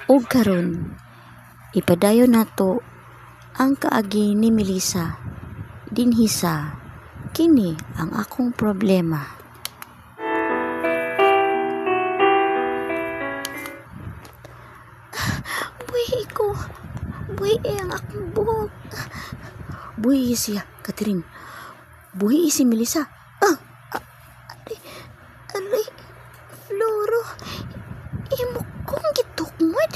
ug karon ipadayon nato ang kaagi ni Melissa dinhi sa kini ang akong problema. Buhi ko. Buhi ang akong buhok. Buhi siya, Catherine. Buhi si Melissa. Aray, Floro. Imo kong gitukmod.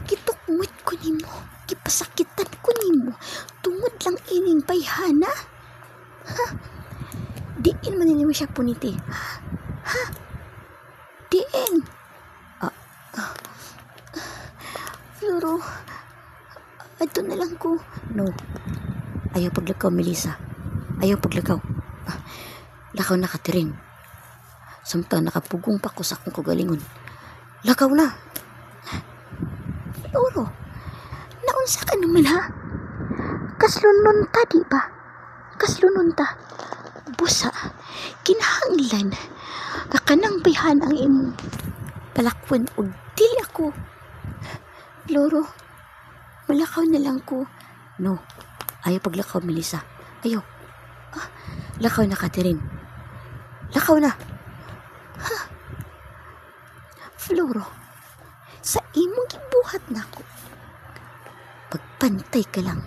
Gitukmod ko nimo. Gipasakitan ko nimo. Tungod lang ining bayhana. Diin man nimo siya puniti. Diin. Floro, ato na lang ko. No. Ayaw paglakaw, Melissa. Ayaw paglakaw. Lakaw na, Catherine. Samtang nakapugong pa ko sa akong kagalingon. Lakaw na. Floro, naunsa ka naman ha? Kaslunon ta, di ba? Kaslunon ta. Busa, kinahanglan. Kakanang bayhan ang imong palakwan o dili ako. Floro, malakaw na lang ko. No, ayaw paglakaw, Melissa. Ayaw. Lakaw na, Catherine. Lakaw na. Floro, sa imong gibuhat na ako. Pagpantay ka lang.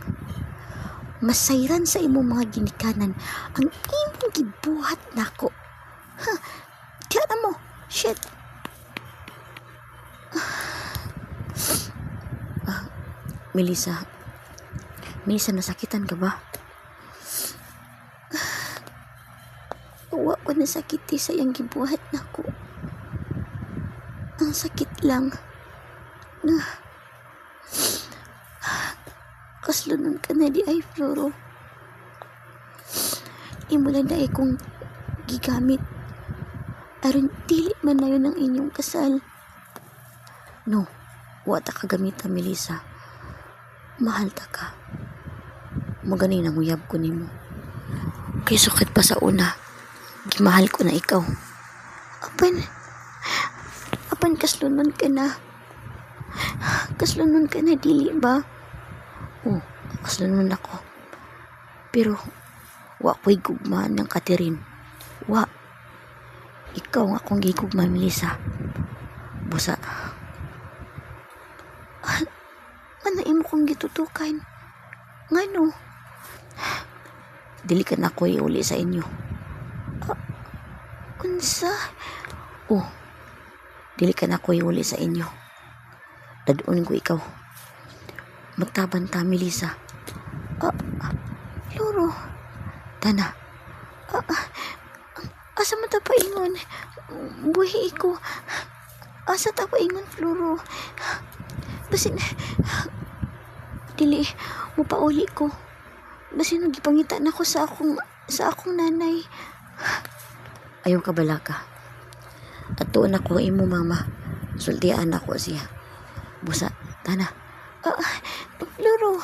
Masayran sa imong mga ginikanan ang imong gibuhat na ako. Tiyan mo. Shit. Melissa, nasakitan ka ba? Uwa ko nasakiti sa iyang gibuhat na ko. Ang sakit lang na kaslunon ka na di ay, Floro. Imulan na ay kong gigamit aron dili man na yun ang inyong kasal. No, wata ka gamita, Melissa. Mahal ta ka. Maganing nang uyab ko nimo. Kay sukat pa sa una. Gimahal ko na ikaw. Apan kaslunon ka na. Kaslunon ka na, dili ba? Oh, kaslunon ako. Pero, wa ko'y gugmaan ng Catherine. Wa. Ikaw ang akong gigugma, Melissa. Busa. Ano imo kong gitutukan? Ngano? Dili ka na ko iuli sa inyo. Unsa? Oh, dili ka na ko iuli sa inyo. Dadoon ko ikaw. Magtaban ta, Melissa. Floro. Tana. Asa man ta paingon? Buhi ko. Asa ta paingon, Floro? Basin, dili, mupauli ko. Basin, nagipangita na ko sa akong nanay. Ayaw ka bala ka. At tuon ako imo, mama. Sultian ako siya. Busa, tana. Floro.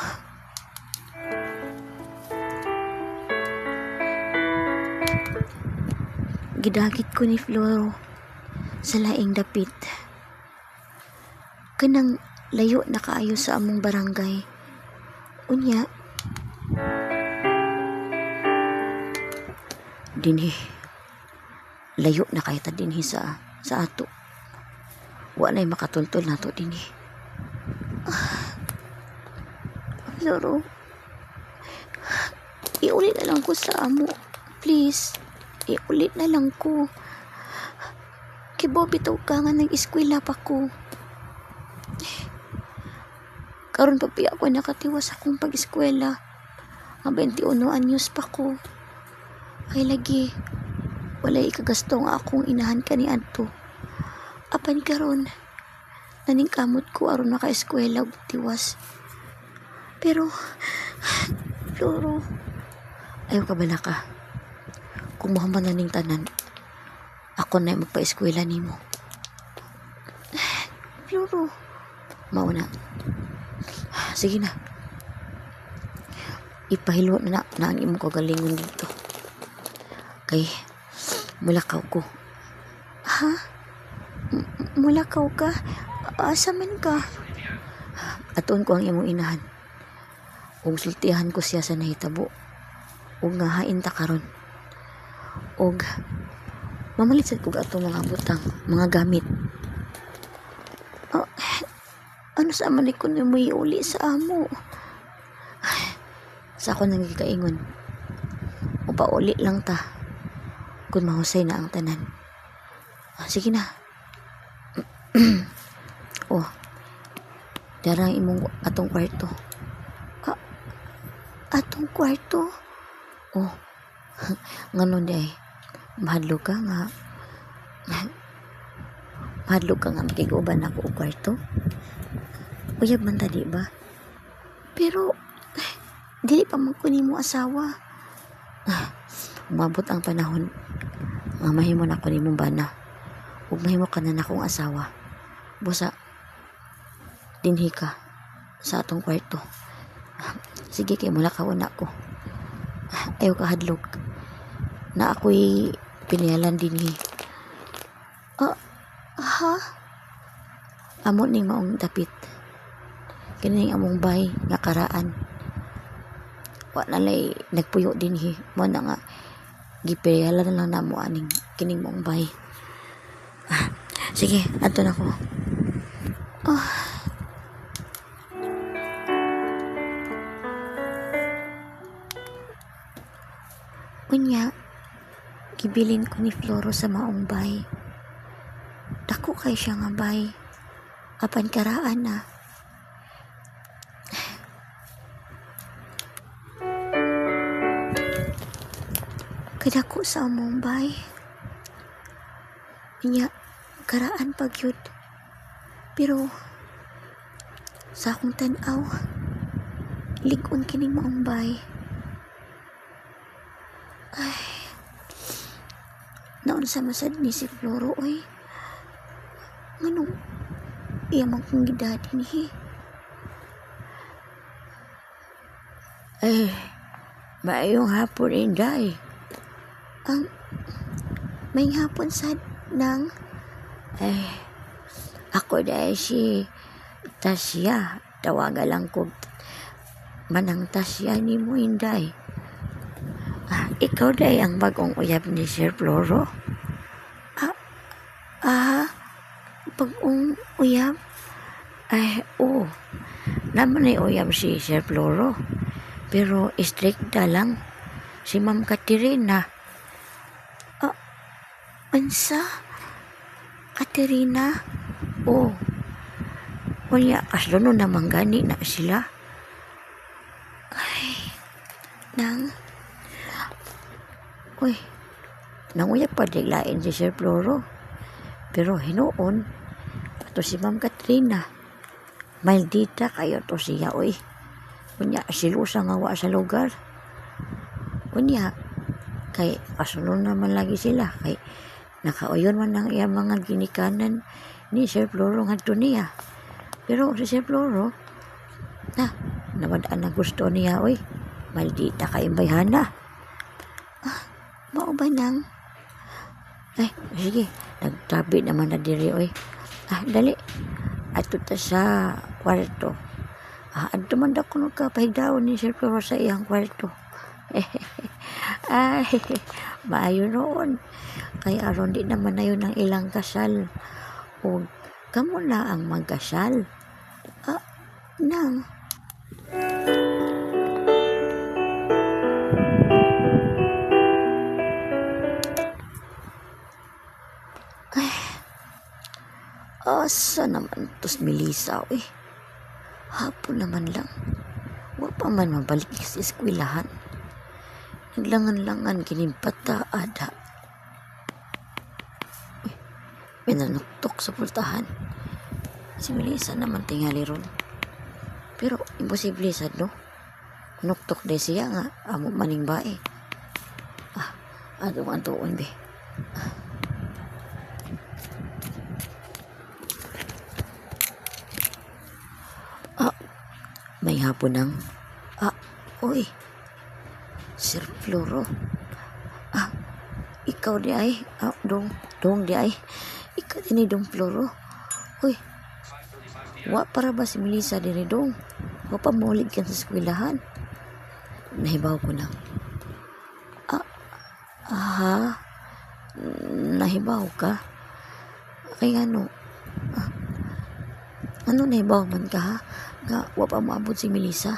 Gidagit ko ni Floro sa laing dapit. Kanang layo na kaayo sa among barangay. Unya, dinhi. Layo na kay ta dinhi sa ato. Wa na'y makatultol nato dinhi. Floro, iulit na lang ko sa amo. Please, iulit na lang ko. Kibo bitaw ka nga nag-eskwela pa ko. Karon pa piya ako nakatiwas akong pag-eskwela. Mga 21 anyos pa ko. Ay lagi, walay ikagasto nga akong inahan ka ni Anto. Apan karon, naning kamot ko aron naka-eskwela ug tiwas. Pero, Floro, ayaw ka bala ka. Kung mahuman na ning tanan, ako na magpa-eskwela nimo. Floro, mauna. Sige na. Ipahilo na ang imong kagalingon dito. Kay, mulakaw ko. Ha? Mulakaw ka? Asa man ka? Aton ko ang imong inahan. Ug sultihan ko siya sa nahitabo. Ug nga hain ta karon. Ug mamalit sad kog ato mga butang, mga gamit. Ah, ano sa man ko na may uli sa amo? Sa ako nang gikaingon. Upauli lang ta. Kung mahusay na ang tanan. Sige na. Oh, darang imong atong kwarto. Atong kwarto? Oh, nganon day. Mahadlok ka nga. Mahadlok ka nga makiguban ako og kwarto. Uyab man ta, di ba? Pero, dili pa man ko nimo asawa. Umabot ang panahon nga mahimo na ko nimong bana. Ug mahimo ka na akong asawa. Busa, dinhi ka sa atong kwarto. Sige kay mula ka una ko. Ayaw ka hadlok. Na ako'y pinialan dinhi. Ha? Amo ning maong dapit. Kining among bay nga karaan. Wa nalay nagpuyo dinhi. Mo na nga gipinialan na lang namo aning kining maong bay. Sige, adto na ko. Unya, gibilin ko ni Floro sa maong bay. Dako kay siya nga bay. Apan karaan na. Kadako sa among bay. Unya, karaan pagyud. Pero, sa akong tan-aw, ligon kining maong bay. Ay, naon sa masad ni si Floro, oy. Nganong iyamang kong gidadi nihi. Maayong hapon, Inday. Ang may hapon sad nang Ako dahil si Tasya. Tawaga lang ko manang Tasya ni mo, Inday. Ikaw dahil ang bagong uyab ni Sir Floro. pag-ung uyab. Oo. Naman ay uyab si Sir Floro. Pero stricta lang. Si Ma'am Katerina. Ansa? Katerina? Oo. Kunya, kaslono naman gani na sila. Nang? Uy, nanguyab pa diglain si Sir Floro. Pero hinoon, ato si Ma'am Katrina. Maldita kayo to siya, uy. Kunya, silusa nga wa sa lugar. Kunya, kay kasunod naman lagi sila. Kay nakauyon man ang iyang mga ginikanan ni Sir Floro nga niya. Pero si Sir Floro, namadaan na gusto niya, uy. Maldita kayong bayhana. Mao ba nang? Sige, nagtabi naman na diri, oy. Dali. Ato ta sa kwarto. Adto man da kuno ka pahigdaon ni Sir Floro sa iyang kwarto. Ay, maayo noon. Kay aron di naman na yun ang ilang kasal. O, kamo na ang magkasal. Nang? Asa naman tos Melissa, eh. Hapon naman lang. Wa pa man mabalik sa eskwelahan. Naglangan-langan kinimpataada. May nanuktok sa pultahan. Si Melissa naman tingali ron. Pero imposible sad, no? Nuktok de siya nga. Amo maning bae. Adong antuon, be. May hapon nang. Oy. Sir Floro. Ikaw di ay. Dong di ay. Ikaw din ni Dong Floro. Uy. Wa para ba si Melissa diri dong? Wa pa maulit kan sa eskwelahan. Nahibaw ko na. Aha, nahibaw ka? Kay ano? Ano nahibaw man ka ha? Nga wa pa maabot si Melissa.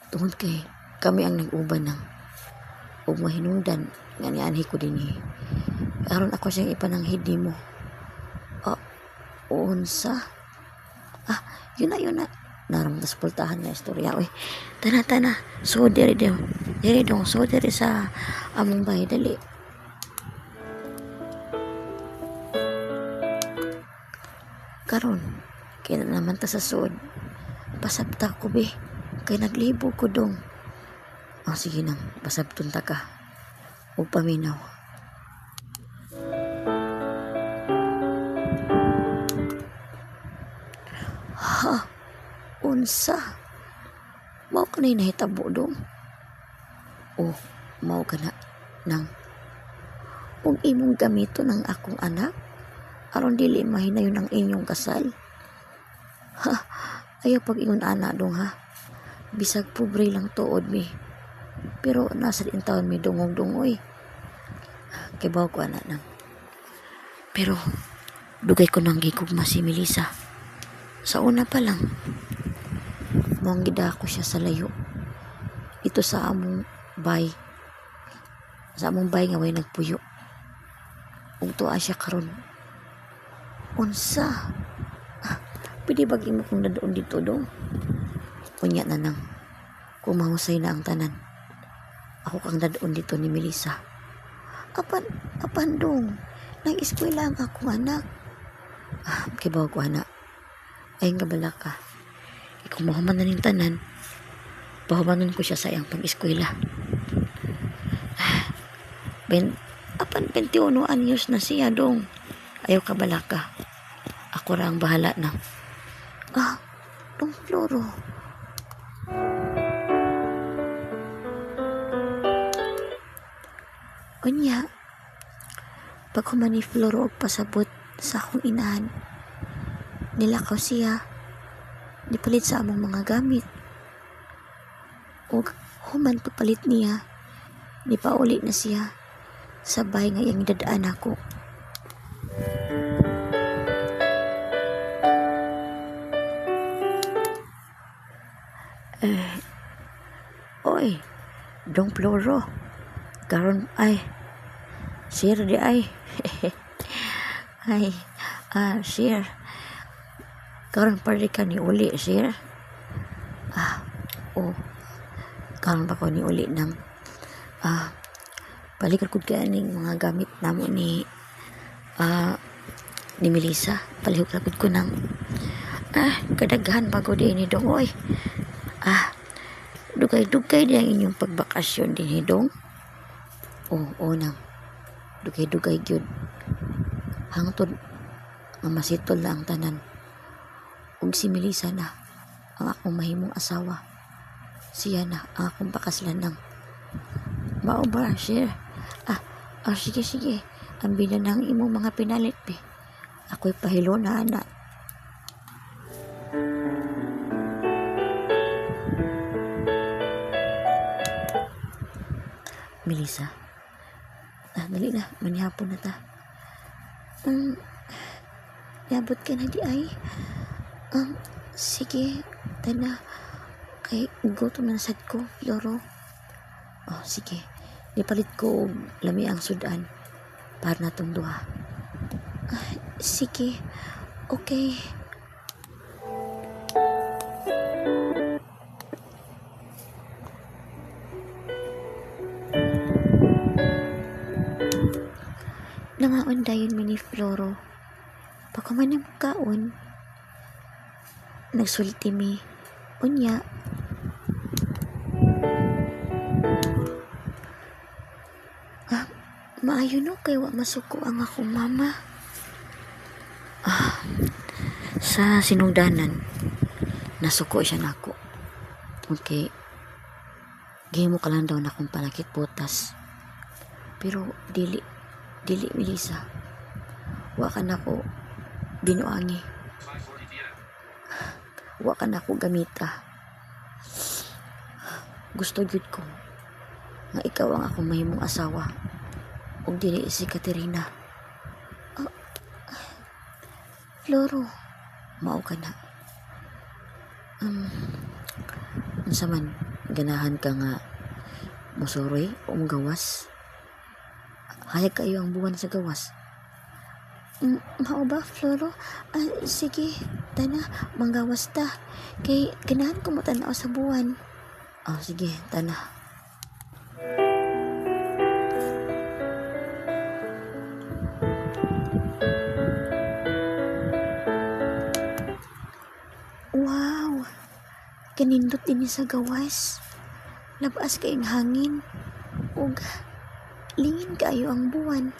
Tungod kay kami ang nag-uban ng ug mahinungdan nga nianhi ko din aron ako siyang ipananghid nimo. Unsa? Yun na naram tas pultahan na istorya oy. Tana so diri dong so diri sa among bahay dali. Karon kaya naman ta sa suod pasabta ko be kay naglibo ko dong. Sige nang pasabton ta ka ug paminaw. Unsa? Mao ka na nahitabo dong? Mao ka na nang ug imong gamito ng akong anak aron dili mahinayon ang inyong kasal. Ayaw pag ingon ana dong ha. Bisag pobre lang tuod mi. Pero nasa din taon mi dungog-dungoy. Kibaw ko ana nang. Pero dugay ko nang gigugma si Melissa. Sa una pa lang mong gida ko siya sa layo. Ito sa among bay. Sa among bay nga way nagpuyo. Ug tuwa siya karon. Unsa? Pwede bagi mo kung nadoon dito dong? Unya na nang. Kung mahusay na ang tanan. Ako kang nadoon dito ni Melissa. Apan dong. Nag-eskwela ang akong anak. Kibaw ko anak. Ay nga bala ka. Kung mahuman na ning tanan, pahumanon ko siya sa iyang pag-eskwela. Apan 21 anyos na siya dong. Ayaw ka bala ka. Ako ra ang bahala na. Dong Floro. Unya, pag human ni Floro og pasabot sa akong inahan, nilakaw siya, nipalit sa among mga gamit. Ug human papalit niya, nipauli na siya sa bahay nga iyang dadaan ako. Oy, Dong Floro. Karon ay sir di ay. Sir. Karon pwede ka ni uli, sir? Karon pa ko ni uli ng balikan ko kaning mga gamit namo ni Melissa. Palihog rapid ko ng kadaghan bago di ni Dong, oy. Dugay-dugay di ang inyong pagbakasyon din ni Dong. Nang dugay-dugay gyud. Hangtod mamasitol na ang tanan. Ug si Melissa na ang akong mahimong asawa. Siya na ang akong pakaslanang. Mao ba, sir? Sige. Ambi na ng imong mga pinalit, be. Ako'y pahilo na, anak. Melissa, dali na, manihapon na ta. Yabot ka na di ay. Sige, tana. Kay gutom na sad ko, Floro. Sige. Nipalit ko lami ang sudan para natong duha. Sige. Okay. Nangaon dayon mi ni Floro. Pagkaman ang kaon, nagsulti mi. Unya, maayo no kay wa masuko ang akong mama. Sa sinungdanan, nasuko siya nako. Okay. Gihimo ka lang daw na akong panakit butas. Pero dili Melissa. Wa ka nako binuangi. wa ka na ako gamita. Gusto gyud ko nga ikaw ang akong mahimong asawa ug dili si Katerina. Floro, Mao ka na. Unsa man ganahan ka nga mosuroy o gawas? Hayag kayo ang buwan sa gawas. mao ba, Floro? Sige, tana, manggawas ta. Kay ganahan ko matanaw sa buwan. Sige, tana. Wow, kanindot din sa gawas. Labas kayong hangin. Ug lingin kayo ang buwan.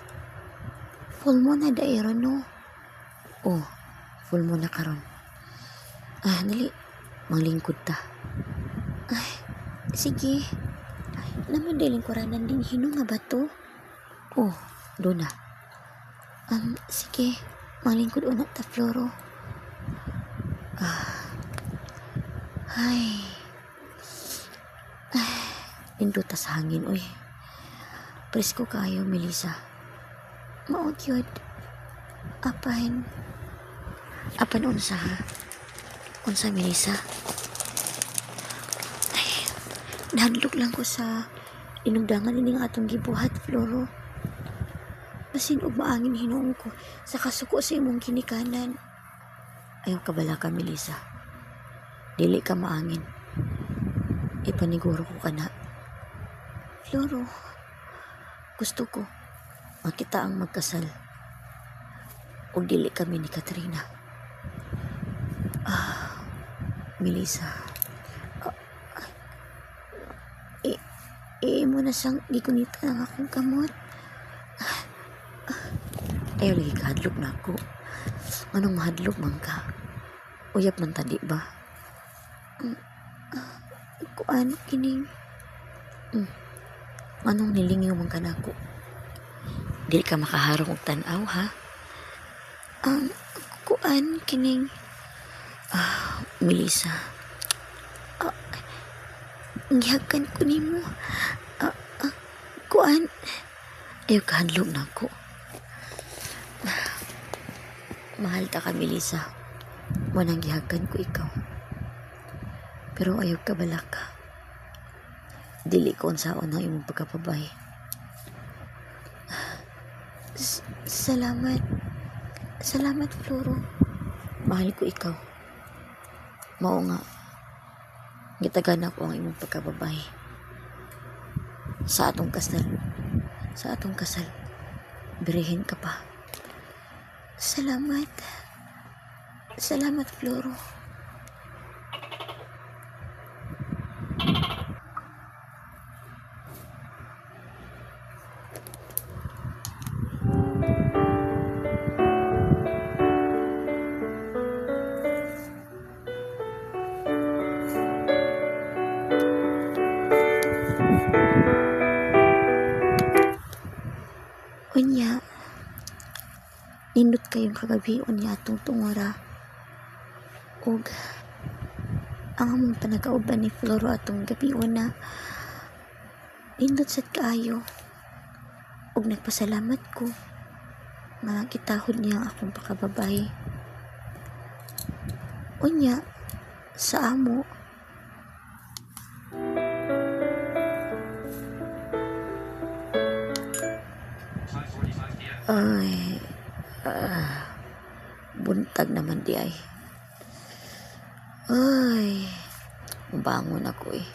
Full mo na daero, no? Full mo na karon. Dali, manglingkod ta. Sige. Namadaling kuranan din hino nga ba to? Doon na. Sige. Manglingkod una ta, Floro. Ay. Pindot ta sa hangin, oy. Presko kayo, Melissa. Maod yun. Apan Unsa ha? Unsa, Melissa? nahadlok lang ko sa inugdangan ini nga atong gibuhat, Floro. Basin og maangin hinuon ko sa kasuko sa imong ginikanan. Ayaw ka bala ka, Melissa. Dili ka maangin. Ipaniguro ko ka na. Floro, Gusto ko makita ang magkasal. O dili kami ni Katrina. Melissa. mo na sang gikunita ang akong kamot. Ayaw lagi kahadlok na ako. Anong mahadlok man ka? Uyap man tadi ba? Kuan kining Anong nilingaw man ka na ako? Dili ka makaharong og tan-aw, ha? kuan kining Melissa. gihakan ko nimo. Kuan Ayaw kahadlok na ako. Mahal ta ka, Melissa. Manang gihagan ko ikaw. Pero ayaw ka balak ka. Dili ko unsaon ang imong pagkapabay. salamat. Salamat, Floro. Mahal ko ikaw. Mao nga. Gitagan ako ang imong pagkababay. Sa atong kasal. Birihin ka pa. Salamat. Salamat, Floro. Unya, nindot kayong kagabi unya atong tungora. Og ang among panagauban ni Floro atong gabi na nindot sad kaayo. Og nagpasalamat ko nga kitahod niya ang akong pakababay. Unya, sa amo, Ay, buntag naman di ay. Ay, bangon ako eh.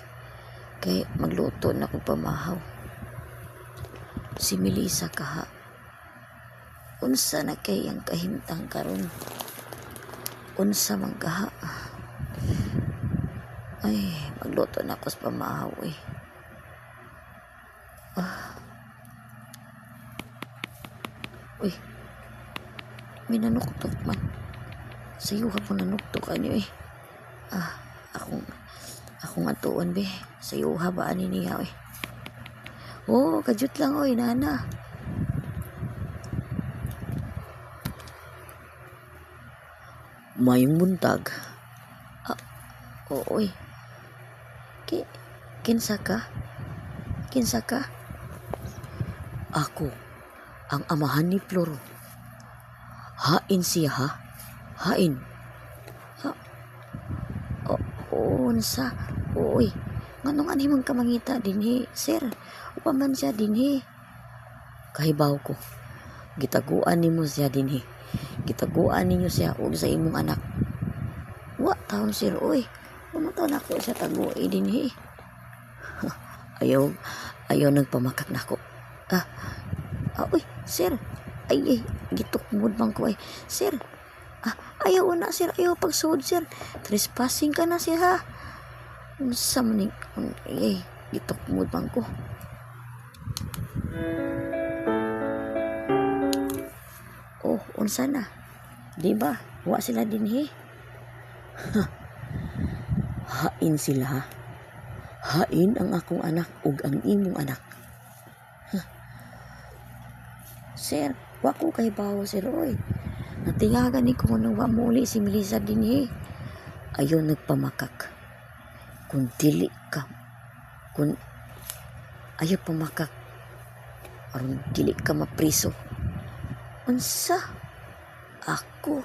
Kay magluto na ko pamahaw. Si Melissa kaha. Unsa na kay ang kahimtang karon? Unsa man kaha? Ay, magluto na ko sa pamahaw eh. Uy, may nanuktok man. Sa'yo ka po nanuktok ano eh. Akong atuon be. Sa'yo ha ba ani niya eh. Kajut lang oy, nana. Mayong buntag. Oy, ki, kinsa ka? Kinsa ka? Ako, ang amahan ni Floro. Hain siya ha? Hain. Ha? Unsa? Oy, nganong animang kamangita dinhi, sir? Upaman siya dinhi. Kahibaw ko. Gitaguan nimo siya dinhi. Gitaguan ninyo siya og sa imong anak. Wa taon sir, oy. Pumunta na ko sa taguay dinhi. Ayaw nagpamakak nako. Uy, sir. Ay, gitukmod bang ko ay. Sir, ayaw na sir, ayaw pagsuod sir. Trespassing ka na sir ha. Unsa man ni, ay, gitukmod bang ko. Oh, unsa na? Di ba? Wa sila dinhi. Hain sila ha. Hain ang akong anak ug ang imong anak. Sir, wa ko kay bawo sir oy. Natingagan ni ko nang wa muli si Melissa dinhi. Ayaw nagpamakak. Kung dili ka, kung ayaw pamakak, aron dili ka mapriso. Unsa? Ako?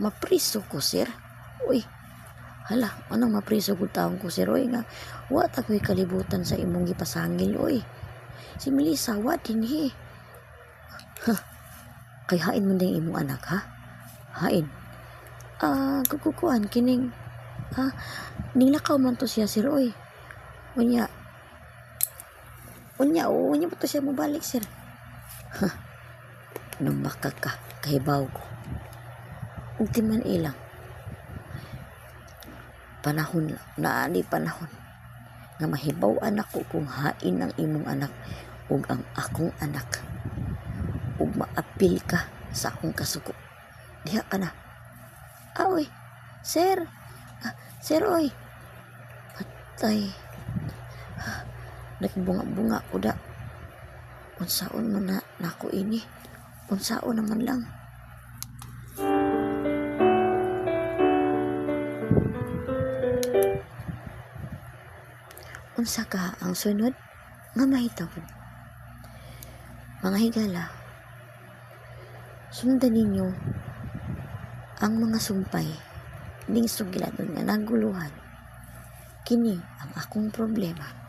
Mapriso ko sir? Uy, hala, anong mapriso ko taong ko sir oy nga? Wa ta ko'y kalibutan sa imong gipasangil oy. Si Melissa wa dinhi. Kay hain mo na yung imong anak, ha? Hain. Kukukuan, kining, nilakaw man to siya, sir, oy. Unya pa to siya mabalik, sir. Nang makaka, kahibaw ko. Ultiman ilang. Panahon lang, naani panahon. Nga mahibaw anak ko kung hain ang imong anak ug ang akong anak. Ug maapil ka sa akong kasuko. Diha ka na. Oy, sir. Sir, oy. Patay. Nagbunga-bunga ko da. Unsaon mo na nako ini. Unsaon naman lang. Unsa ka ang sunod nga mahitabo. Mga higala, sundan ninyo ang mga sumpay ning sugiladon nga naguluhan. Kini ang akong problema.